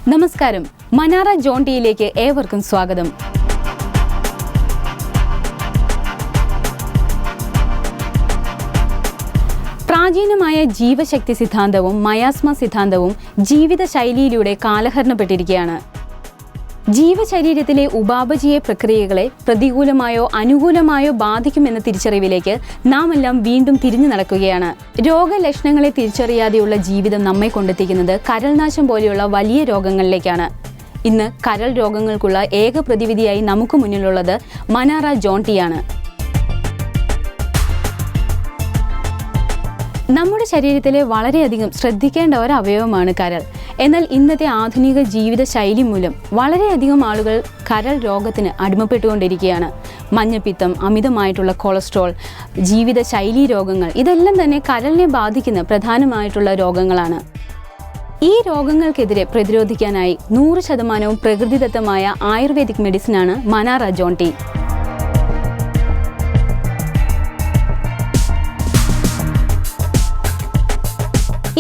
നമസ്കാരം, മനാറ ജോൺ ടിയിലേക്ക് ഏവർക്കും സ്വാഗതം. പ്രാചീനമായ ജീവശക്തി സിദ്ധാന്തവും മയാസ്മ സിദ്ധാന്തവും ജീവിതശൈലിയിലൂടെ കാലഹരണപ്പെട്ടിരിക്കുകയാണ്. ജീവശരീരത്തിലെ ഉപാപചയ പ്രക്രിയകളെ പ്രതികൂലമായോ അനുകൂലമായോ ബാധിക്കുമെന്ന തിരിച്ചറിവിലേക്ക് നാം എല്ലാം വീണ്ടും തിരിഞ്ഞു നടക്കുകയാണ്. രോഗലക്ഷണങ്ങളെ തിരിച്ചറിയാതെയുള്ള ജീവിതം നമ്മെ കൊണ്ടെത്തിക്കുന്നത് കരൾനാശം പോലെയുള്ള വലിയ രോഗങ്ങളിലേക്കാണ്. ഇന്ന് കരൾ രോഗങ്ങൾക്കുള്ള ഏക പ്രതിവിധിയായി നമുക്ക് മുന്നിലുള്ളത് മനാറ ജോൺ ടിയാണ്. നമ്മുടെ ശരീരത്തിലെ വളരെയധികം ശ്രദ്ധിക്കേണ്ട ഒരു അവയവമാണ് കരൾ. എന്നാൽ ഇന്നത്തെ ആധുനിക ജീവിത ശൈലി മൂലം വളരെയധികം ആളുകൾ കരൾ രോഗത്തിന് അടിമപ്പെട്ടുകൊണ്ടിരിക്കുകയാണ്. മഞ്ഞപ്പിത്തം, അമിതമായിട്ടുള്ള കൊളസ്ട്രോൾ, ജീവിതശൈലീ രോഗങ്ങൾ ഇതെല്ലാം തന്നെ കരളിനെ ബാധിക്കുന്ന പ്രധാനമായിട്ടുള്ള രോഗങ്ങളാണ്. ഈ രോഗങ്ങൾക്കെതിരെ പ്രതിരോധിക്കാനായി 100% പ്രകൃതിദത്തമായ ആയുർവേദിക് മെഡിസിനാണ് മനാറ ജോൺ ടി.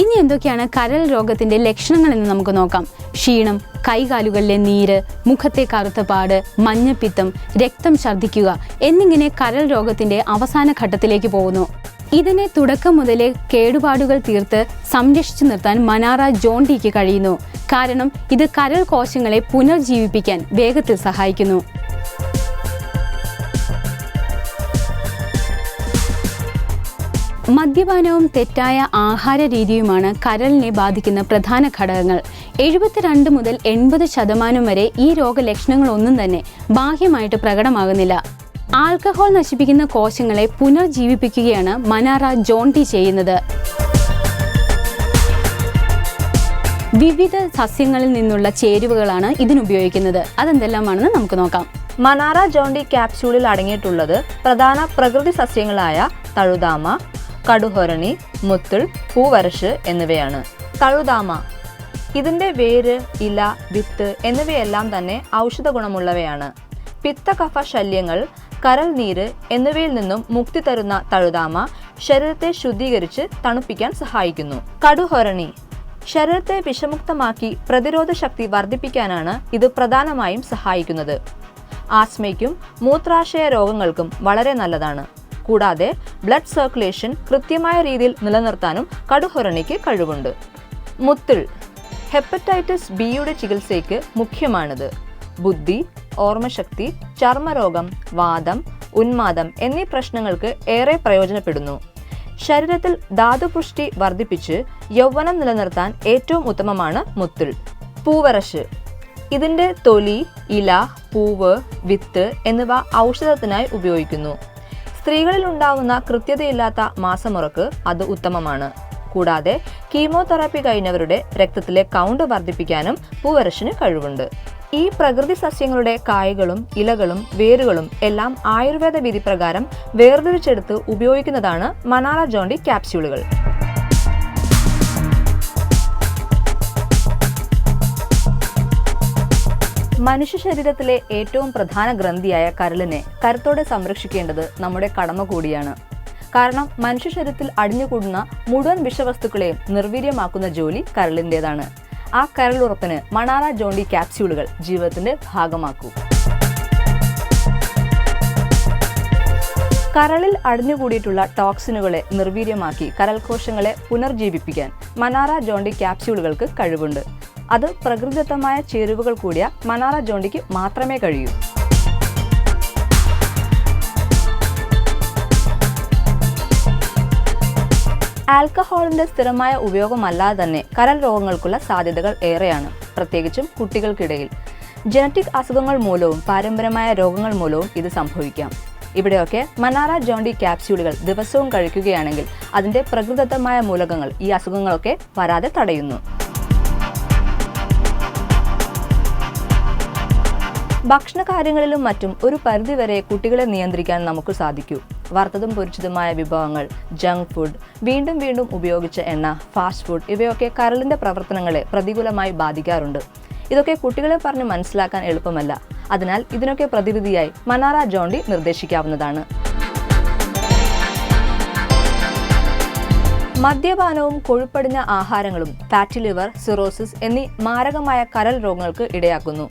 ഇനി എന്തൊക്കെയാണ് കരൾ രോഗത്തിന്റെ ലക്ഷണങ്ങൾ എന്ന് നമുക്ക് നോക്കാം. ക്ഷീണം, കൈകാലുകളിലെ നീര്, മുഖത്തെ കറുത്ത പാട്, മഞ്ഞപ്പിത്തം, രക്തം ഛർദ്ദിക്കുക എന്നിങ്ങനെ കരൾ രോഗത്തിന്റെ അവസാന ഘട്ടത്തിലേക്ക് പോകുന്നു. ഇതിനെ തുടക്കം മുതലേ കേടുപാടുകൾ തീർത്ത് സംരക്ഷിച്ചു നിർത്താൻ മനാറ ജോൺ ടിക്ക് കഴിയുന്നു. കാരണം ഇത് കരൾ കോശങ്ങളെ പുനർജീവിപ്പിക്കാൻ വേഗത്തിൽ സഹായിക്കുന്നു. മദ്യപാനവും തെറ്റായ ആഹാര രീതിയുമാണ് കരളിനെ ബാധിക്കുന്ന പ്രധാന ഘടകങ്ങൾ. 72 മുതൽ 80% വരെ ഈ രോഗലക്ഷണങ്ങളൊന്നും തന്നെ ബാഹ്യമായിട്ട് പ്രകടമാകുന്നില്ല. ആൽക്കഹോൾ നശിപ്പിക്കുന്ന കോശങ്ങളെ പുനർജീവിപ്പിക്കുകയാണ് മനാറ ജോൺ ടി ചെയ്യുന്നത്. വിവിധ സസ്യങ്ങളിൽ നിന്നുള്ള ചേരുവകളാണ് ഇതിനുപയോഗിക്കുന്നത്. അതെന്തെല്ലാമാണെന്ന് നമുക്ക് നോക്കാം. മനാറ ജോൺ ടി ക്യാപ്സ്യൂളിൽ അടങ്ങിയിട്ടുള്ളത് പ്രധാന പ്രകൃതി സസ്യങ്ങളായ തഴുതാമ, കടുഹൊരണി, മുത്തുൾ, പൂവരശ് എന്നിവയാണ്. തഴുതാമ ഇതിന്റെ വേര്, ഇല, വിത്ത് എന്നിവയെല്ലാം തന്നെ ഔഷധ ഗുണമുള്ളവയാണ്. പിത്തകഫ ശല്യങ്ങൾ, കരൾ നീര് എന്നിവയിൽ നിന്നും മുക്തി തരുന്ന തഴുതാമ ശരീരത്തെ ശുദ്ധീകരിച്ച് തണുപ്പിക്കാൻ സഹായിക്കുന്നു. കടുഹൊരണി ശരീരത്തെ വിഷമുക്തമാക്കി പ്രതിരോധ ശക്തി വർദ്ധിപ്പിക്കാനാണ് ഇത് പ്രധാനമായും സഹായിക്കുന്നത്. ആസ്മയ്ക്കും മൂത്രാശയ രോഗങ്ങൾക്കും വളരെ നല്ലതാണ്. കൂടാതെ ബ്ലഡ് സർക്കുലേഷൻ കൃത്യമായ രീതിയിൽ നിലനിർത്താനും കടുഹൊരണിക്ക് കഴിവുണ്ട്. മുത്തുൾ ഹെപ്പറ്റൈറ്റിസ് ബിയുടെ ചികിത്സയ്ക്ക് മുഖ്യമാണിത്. ബുദ്ധി, ഓർമ്മശക്തി, ചർമ്മരോഗം, വാദം, ഉന്മാദം എന്നീ പ്രശ്നങ്ങൾക്ക് ഏറെ പ്രയോജനപ്പെടുന്നു. ശരീരത്തിൽ ധാതുപുഷ്ടി വർദ്ധിപ്പിച്ച് യൗവനം നിലനിർത്താൻ ഏറ്റവും ഉത്തമമാണ് മുത്തുൾ. പൂവരശ് ഇതിന്റെ തൊലി, ഇല, പൂവ്, വിത്ത് എന്നിവ ഔഷധത്തിനായി ഉപയോഗിക്കുന്നു. സ്ത്രീകളിൽ ഉണ്ടാവുന്ന കൃത്യതയില്ലാത്ത മാസമുറക്ക് അത് ഉത്തമമാണ്. കൂടാതെ കീമോതെറാപ്പി കഴിഞ്ഞവരുടെ രക്തത്തിലെ കൗണ്ട് വർദ്ധിപ്പിക്കാനും പൂവരശിന് കഴിവുണ്ട്. ഈ പ്രകൃതി സസ്യങ്ങളുടെ കായകളും ഇലകളും വേരുകളും എല്ലാം ആയുർവേദ വിധി പ്രകാരം വേർതിരിച്ചെടുത്ത് ഉപയോഗിക്കുന്നതാണ് മനാറ ജോൺ ടി ക്യാപ്സ്യൂളുകൾ. മനുഷ്യ ശരീരത്തിലെ ഏറ്റവും പ്രധാന ഗ്രന്ഥിയായ കരളിനെ കരുത്തോടെ സംരക്ഷിക്കേണ്ടത് നമ്മുടെ കടമ കൂടിയാണ്. കാരണം മനുഷ്യ ശരീരത്തിൽ അടിഞ്ഞുകൂടുന്ന മുഴുവൻ വിഷവസ്തുക്കളെയും നിർവീര്യമാക്കുന്ന ജോലി കരളിൻ്റെതാണ്. ആ കരളുറപ്പിന് മനാറ ജോൺ ടി ക്യാപ്സ്യൂളുകൾ ജീവിതത്തിന്റെ ഭാഗമാക്കൂ. കരളിൽ അടിഞ്ഞുകൂടിയിട്ടുള്ള ടോക്സിനുകളെ നിർവീര്യമാക്കി കരൾകോശങ്ങളെ പുനർജീവിപ്പിക്കാൻ മനാറ ജോൺ ടി ക്യാപ്സ്യൂളുകൾക്ക് കഴിവുണ്ട്. അത് പ്രകൃതിദത്തമായ ചേരുവകൾ കൂടിയ മനാറ ജോൺ ടിക്ക് മാത്രമേ കഴിയൂ. ആൽക്കഹോളിന്റെ സ്ഥിരമായ ഉപയോഗമല്ലാതെ തന്നെ കരൾ രോഗങ്ങൾക്കുള്ള സാധ്യതകൾ ഏറെയാണ്, പ്രത്യേകിച്ചും കുട്ടികൾക്കിടയിൽ. ജനറ്റിക് അസുഖങ്ങൾ മൂലവും പാരമ്പര്യമായ രോഗങ്ങൾ മൂലവും ഇത് സംഭവിക്കാം. ഇവിടെയൊക്കെ മനാറ ജോൺ ടി ക്യാപ്സ്യൂളുകൾ ദിവസവും കഴിക്കുകയാണെങ്കിൽ അതിന്റെ പ്രകൃതിദത്തമായ മൂലകങ്ങൾ ഈ അസുഖങ്ങളൊക്കെ വരാതെ തടയുന്നു. ഭക്ഷണകാര്യങ്ങളിലും മറ്റും ഒരു പരിധിവരെ കുട്ടികളെ നിയന്ത്രിക്കാൻ നമുക്ക് സാധിക്കൂ. വറുത്തതും പൊരിച്ചതുമായ വിഭവങ്ങൾ, ജങ്ക് ഫുഡ്, വീണ്ടും വീണ്ടും ഉപയോഗിച്ച എണ്ണ, ഫാസ്റ്റ് ഫുഡ് ഇവയൊക്കെ കരളിന്റെ പ്രവർത്തനങ്ങളെ പ്രതികൂലമായി ബാധിക്കാറുണ്ട്. ഇതൊക്കെ കുട്ടികളെ പറഞ്ഞ് മനസ്സിലാക്കാൻ എളുപ്പമല്ല. അതിനാൽ ഇതിനൊക്കെ പ്രതിവിധിയായി മനാറ ജോൺ ടി നിർദ്ദേശിക്കാവുന്നതാണ്. മദ്യപാനവും കൊഴുപ്പടിഞ്ഞ ആഹാരങ്ങളും ഫാറ്റി ലിവർ, സിറോസിസ് എന്നീ മാരകമായ കരൾ രോഗങ്ങൾക്ക് ഇടയാക്കുന്നു.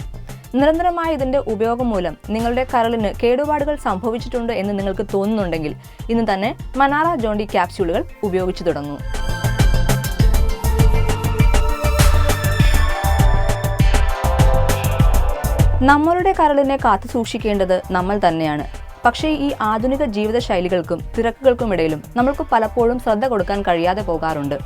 നിരന്തരമായ ഇതിന്റെ ഉപയോഗം മൂലം നിങ്ങളുടെ കരളിന് കേടുപാടുകൾ സംഭവിച്ചിട്ടുണ്ട് എന്ന് നിങ്ങൾക്ക് തോന്നുന്നുണ്ടെങ്കിൽ ഇന്ന് തന്നെ മനാറ ജോണ്ടി ക്യാപ്സ്യൂളുകൾ ഉപയോഗിച്ചു തുടങ്ങൂ. നമ്മളുടെ കരളിനെ കാത്തു സൂക്ഷിക്കേണ്ടത് നമ്മൾ തന്നെയാണ്. പക്ഷേ ഈ ആധുനിക ജീവിതശൈലികൾക്കും തിരക്കുകൾക്കുമിടയിലും നമ്മൾക്ക് പലപ്പോഴും ശ്രദ്ധ കൊടുക്കാൻ കഴിയാതെ പോകാറുണ്ട്.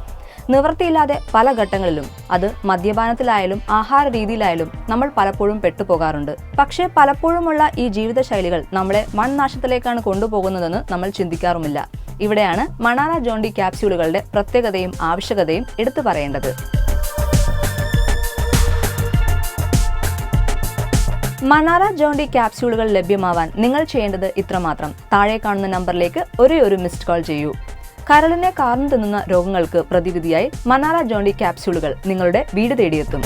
നിവൃത്തിയില്ലാതെ പല ഘട്ടങ്ങളിലും, അത് മദ്യപാനത്തിലായാലും ആഹാര രീതിയിലായാലും നമ്മൾ പലപ്പോഴും പെട്ടുപോകാറുണ്ട്. പക്ഷേ പലപ്പോഴുമുള്ള ഈ ജീവിതശൈലികൾ നമ്മളെ മൺനാശത്തിലേക്കാണ് കൊണ്ടുപോകുന്നതെന്ന് നമ്മൾ ചിന്തിക്കാറുമില്ല. ഇവിടെയാണ് മനാറ ജോണ്ടി ക്യാപ്സ്യൂളുകളുടെ പ്രത്യേകതയും ആവശ്യകതയും എടുത്തു പറയേണ്ടത്. മനാറ ജോണ്ടി ക്യാപ്സ്യൂളുകൾ ലഭ്യമാവാൻ നിങ്ങൾ ചെയ്യേണ്ടത് ഇത്രമാത്രം. താഴെ കാണുന്ന നമ്പറിലേക്ക് ഒരു മിസ്ഡ് കോൾ ചെയ്യൂ. കരളിനെ കാർന്നു തിന്നുന്ന രോഗങ്ങൾക്ക് പ്രതിവിധിയായി മനാറ ജോണ്ടി ക്യാപ്സ്യൂളുകൾ നിങ്ങളുടെ വീട് തേടിയെത്തും.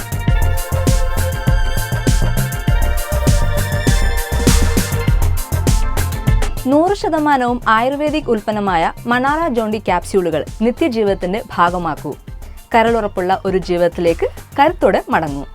100% ആയുർവേദിക് ഉൽപ്പന്നമായ മനാറ ജോണ്ടി ക്യാപ്സ്യൂളുകൾ നിത്യജീവിതത്തിന്റെ ഭാഗമാക്കൂ. കരളുറപ്പുള്ള ഒരു ജീവിതത്തിലേക്ക് കരുത്തോടെ മടങ്ങൂ.